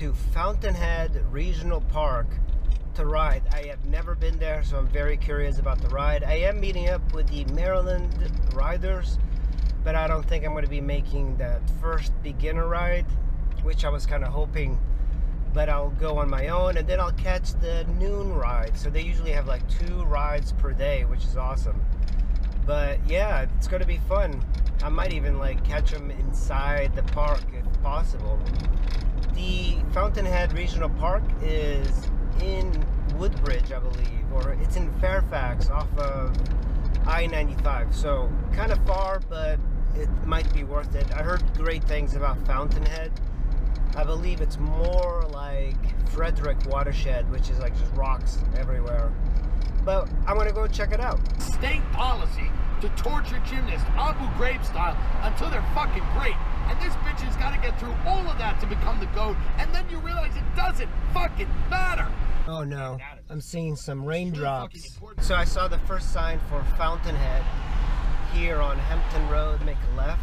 to Fountainhead Regional Park to ride. I have never been there, so I'm very curious about the ride. I am meeting up with the Maryland riders, but I don't think I'm going to be making that first beginner ride, which I was kind of hoping. But I'll go on my own, and then I'll catch the noon ride. So they usually have like 2 rides per day, which is awesome. But yeah, it's going to be fun. I might even like catch them inside the park if possible. The Fountainhead Regional Park is in Woodbridge, I believe, or it's in Fairfax off of I-95. So kind of far, but it might be worth it. I heard great things about Fountainhead. I believe it's more like Frederick Watershed, which is like just rocks everywhere. But I'm gonna go check it out. State policy to torture gymnasts Abu Ghraib style until they're fucking great. And this bitch has got to get through all of that to become the GOAT. And then you realize it doesn't fucking matter. Oh no, I'm seeing some raindrops. So I saw the first sign for Fountainhead here on Hampton Road, make a left.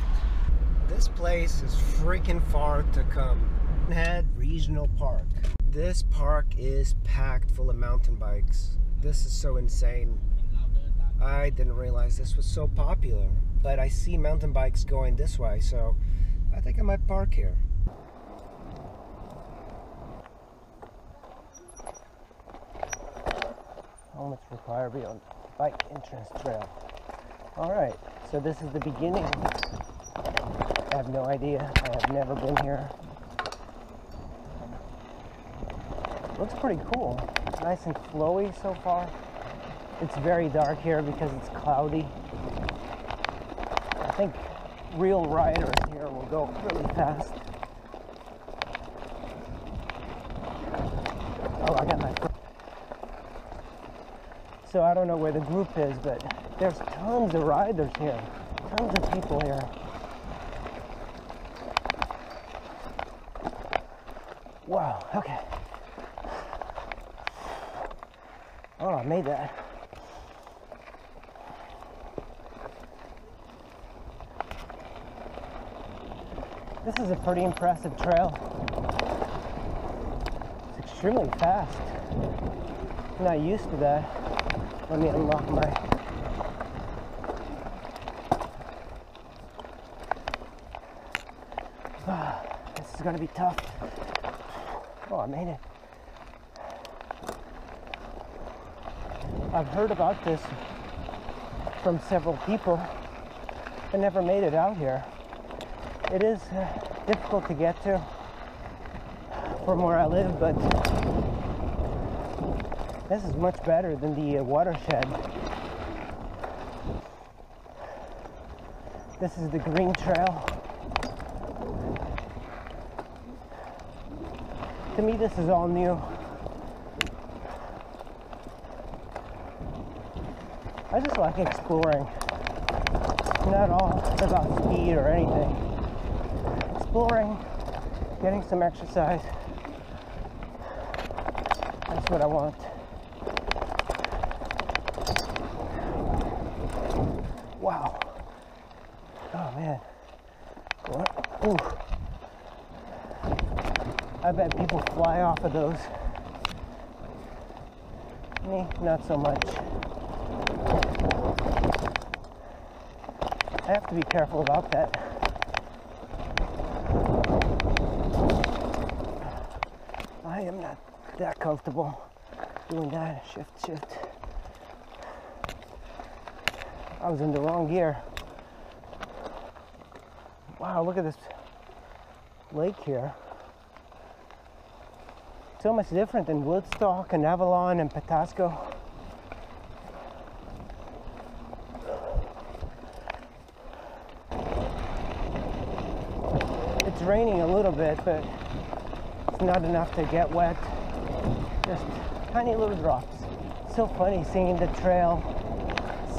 This place is freaking far to come. Fountainhead Regional Park. This park is packed full of mountain bikes. This is so insane. I didn't realize this was so popular, but I see mountain bikes going this way, so I think I might park here. Helmets required beyond bike entrance trail. Alright, so this is the beginning. I have no idea. I have never been here. Looks pretty cool. Nice and flowy so far. It's very dark here because it's cloudy. I think real riders here will go really fast. Oh, I got my foot. So I don't know where the group is, but there's tons of riders here. Tons of people here. Wow, okay. Oh, I made that. This is a pretty impressive trail. It's extremely fast. I'm not used to that. Let me unlock my... This is gonna be tough. Oh, I made it. I've heard about this from several people. I never made it out here. It is difficult to get to from where I live, but this is much better than the watershed. This is the green trail. To me, this is all new. I just like exploring. It's not all about speed or anything. Exploring, getting some exercise. That's what I want. Wow. Oh man. What? Ooh. I bet people fly off of those. Me, not so much. I have to be careful about that. I am not that comfortable doing that. Shift. I was in the wrong gear. Wow, look at this lake here. So much different than Woodstock and Avalon and Patapsco. It's raining a little bit, but it's not enough to get wet. Just tiny little drops. It's so funny seeing the trail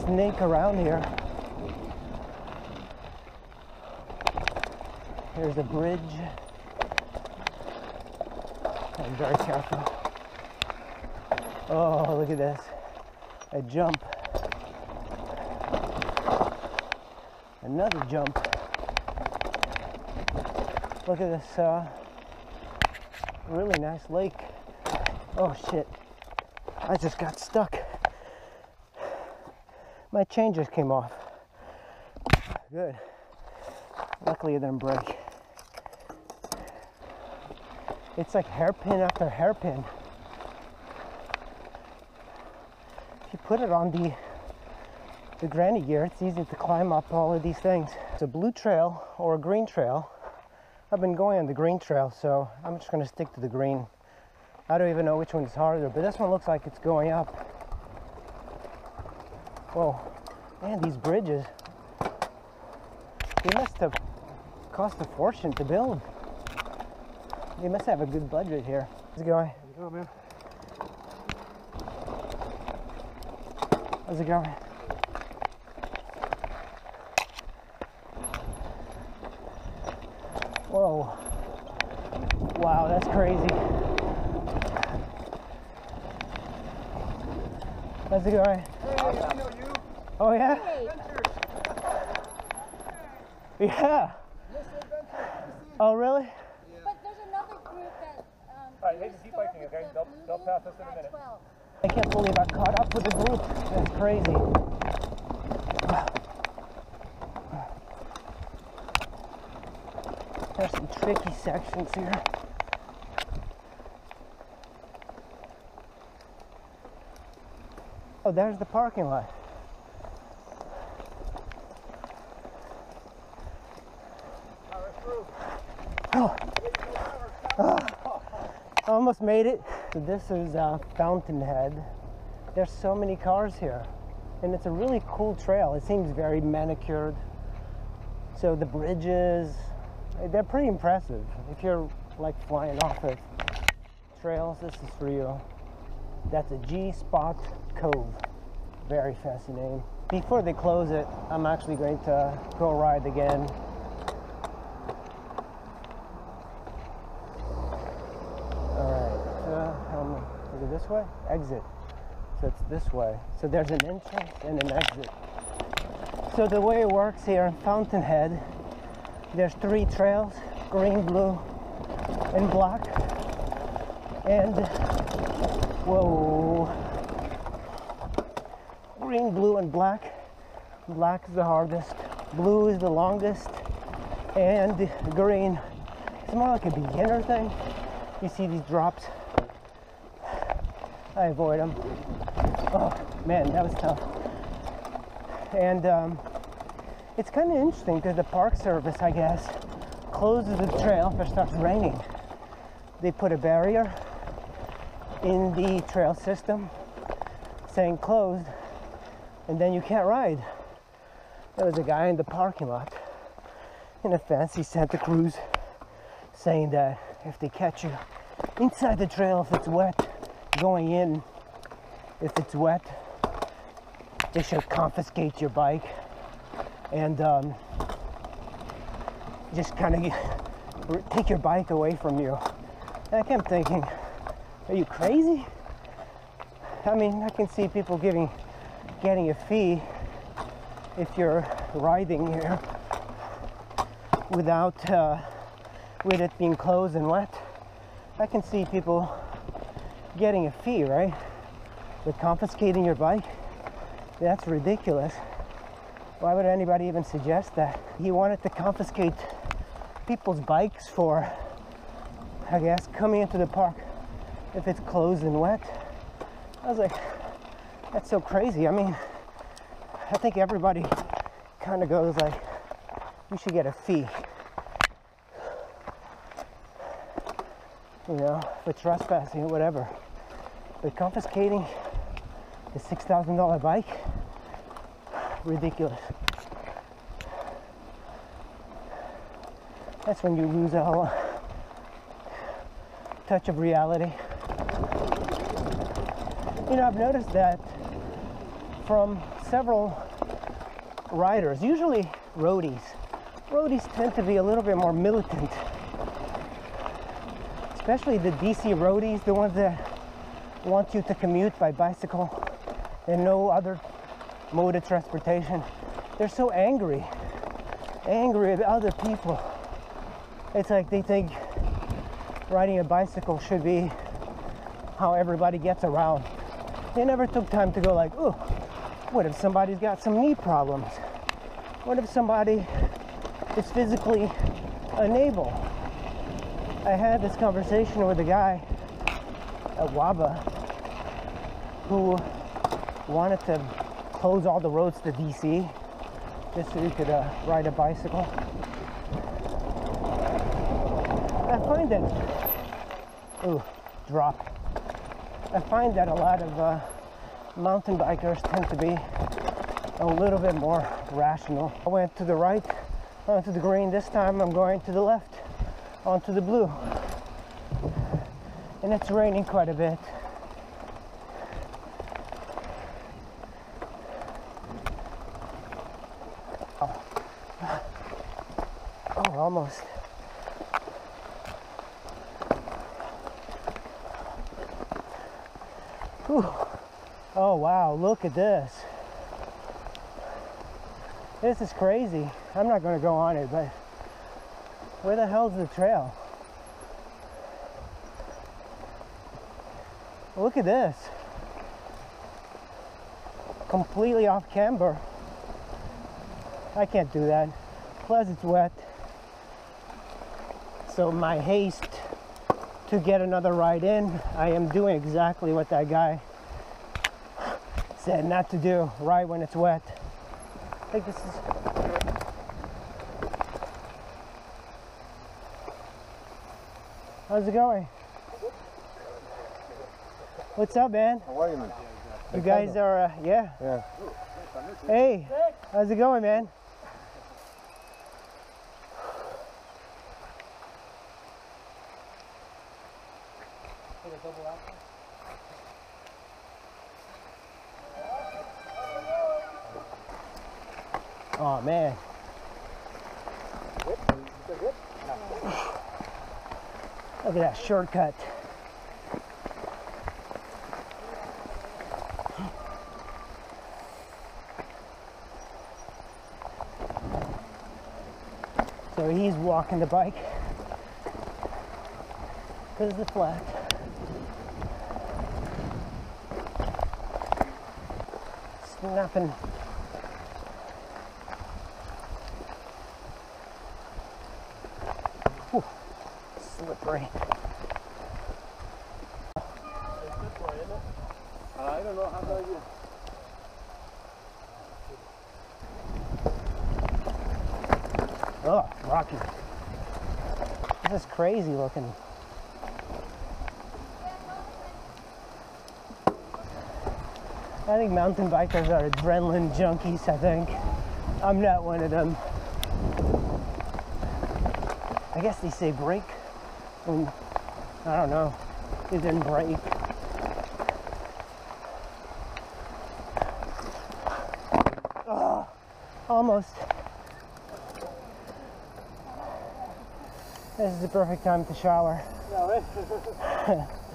snake around here. Here's a bridge. I'm very careful. Oh, look at this. A jump. Another jump. Look at this really nice lake. Oh shit, I just got stuck. My chain just came off. Good. Luckily it didn't break. It's like hairpin after hairpin. If you put it on the granny gear, it's easy to climb up all of these things. It's a blue trail or a green trail. I've been going on the green trail, so I'm just gonna stick to the green. I don't even know which one is harder, but this one looks like it's going up. Whoa, man, these bridges, they must have cost a fortune to build. They must have a good budget here. How's it going? How's it going, man? How's it going? Whoa. Wow, that's crazy. How's it going? Hey, I know you. Oh yeah? Hey. Yeah. Oh really? But there's another group that Alright, they just keep biking, okay? They'll pass us in a minute. 12. I can't believe I caught up with the group. That's crazy. There's some tricky sections here. Oh, there's the parking lot. Oh. I almost made it. So this is Fountainhead. There's so many cars here, and it's a really cool trail. It seems very manicured. So the bridges, they're pretty impressive. If you're like flying off of trails, this is for you. That's a G-Spot Cove. Very fancy name. Before they close it, I'm actually going to go ride again. Is it this way? Exit. So it's this way. So there's an entrance and an exit. So the way it works here in Fountainhead, there's 3 trails, green, blue, and black. And, whoa, green, blue, and black. Black is the hardest, blue is the longest, and green is more like a beginner thing. You see these drops. I avoid them. Oh man, that was tough. And it's kind of interesting because the Park Service, I guess, closes the trail if it starts raining. They put a barrier in the trail system saying closed, and then you can't ride. There was a guy in the parking lot in a fancy Santa Cruz saying that if they catch you inside the trail, if it's wet, going in, if it's wet, they should confiscate your bike and just kind of take your bike away from you. And I kept thinking, are you crazy? I mean, I can see people getting a fee if you're riding here without with it being closed and wet. I can see people getting a fee, right? But confiscating your bike, that's ridiculous. Why would anybody even suggest that? He wanted to confiscate people's bikes for, I guess, coming into the park if it's closed and wet. I was like, that's so crazy. I mean, I think everybody kind of goes like, you should get a fee, you know, for trespassing or whatever. But confiscating the $6,000 bike, ridiculous. That's when you lose a whole touch of reality. You know, I've noticed that from several riders, usually roadies. Roadies tend to be a little bit more militant, especially the DC roadies, the ones that want you to commute by bicycle and no other mode of transportation. They're so angry at other people. It's like they think riding a bicycle should be how everybody gets around. They never took time to go like, oh, what if somebody's got some knee problems? What if somebody is physically unable? I had this conversation with a guy at WABA who wanted to close all the roads to DC just so he could ride a bicycle. I find that, ooh, drop. I find that a lot of mountain bikers tend to be a little bit more rational. I went to the right, onto the green. This time I'm going to the left, onto the blue. And it's raining quite a bit. Oh, almost. Whew. Oh wow, look at this. This is crazy. I'm not going to go on it, but where the hell's the trail? Look at this. Completely off camber. I can't do that. Plus it's wet. So my haste to get another ride in, I am doing exactly what that guy said not to do, right when it's wet. I think this is... How's it going? What's up, man? How are you, man? You guys are, yeah. Yeah. Hey, how's it going, man? Oh man. Look at that shortcut. So he's walking the bike. This is the flat. It's nothing. Whew. Slippery. I don't know how to do. Oh, rocky. This is crazy looking. I think mountain bikers are adrenaline junkies, I think. I'm not one of them. I guess they say brake. I don't know. It didn't brake. Oh, almost. This is the perfect time to shower.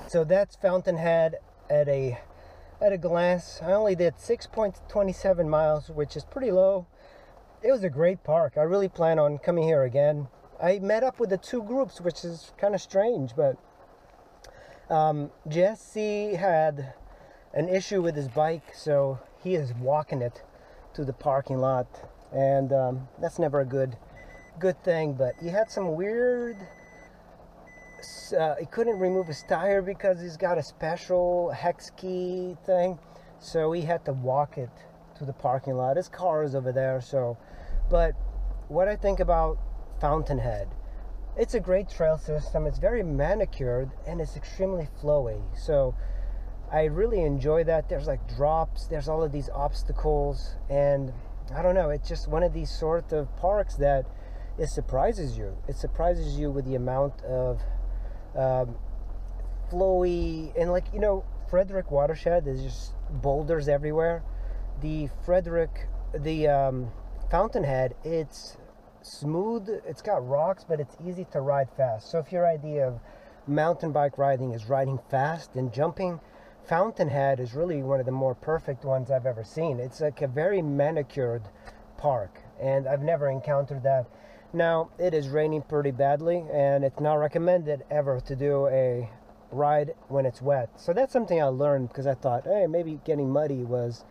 So that's Fountainhead at a glance. I only did 6.27 miles, which is pretty low. It was a great park. I really plan on coming here again. I met up with the two groups, which is kind of strange, but Jesse had an issue with his bike, so he is walking it to the parking lot, and that's never a good thing. But he had some weird he couldn't remove his tire because he's got a special hex key thing, so he had to walk it to the parking lot. His car is over there. So, but what I think about Fountainhead, it's a great trail system. It's very manicured and it's extremely flowy, so I really enjoy that. There's like drops, there's all of these obstacles, and I don't know, it's just one of these sort of parks that it surprises you. It surprises you with the amount of flowy, and like, you know, Frederick Watershed, there's just boulders everywhere. The Fountainhead, it's smooth, it's got rocks, but it's easy to ride fast. So if your idea of mountain bike riding is riding fast and jumping, Fountainhead is really one of the more perfect ones I've ever seen. It's like a very manicured park, and I've never encountered that. Now, it is raining pretty badly, and it's not recommended ever to do a ride when it's wet. So that's something I learned, because I thought, hey, maybe getting muddy was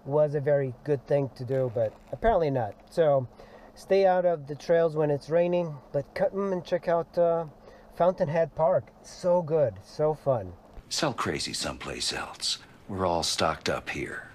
a very good thing to do, but apparently not. So stay out of the trails when it's raining, but come and check out Fountainhead Park. So good, so fun. Sell crazy someplace else. We're all stocked up here.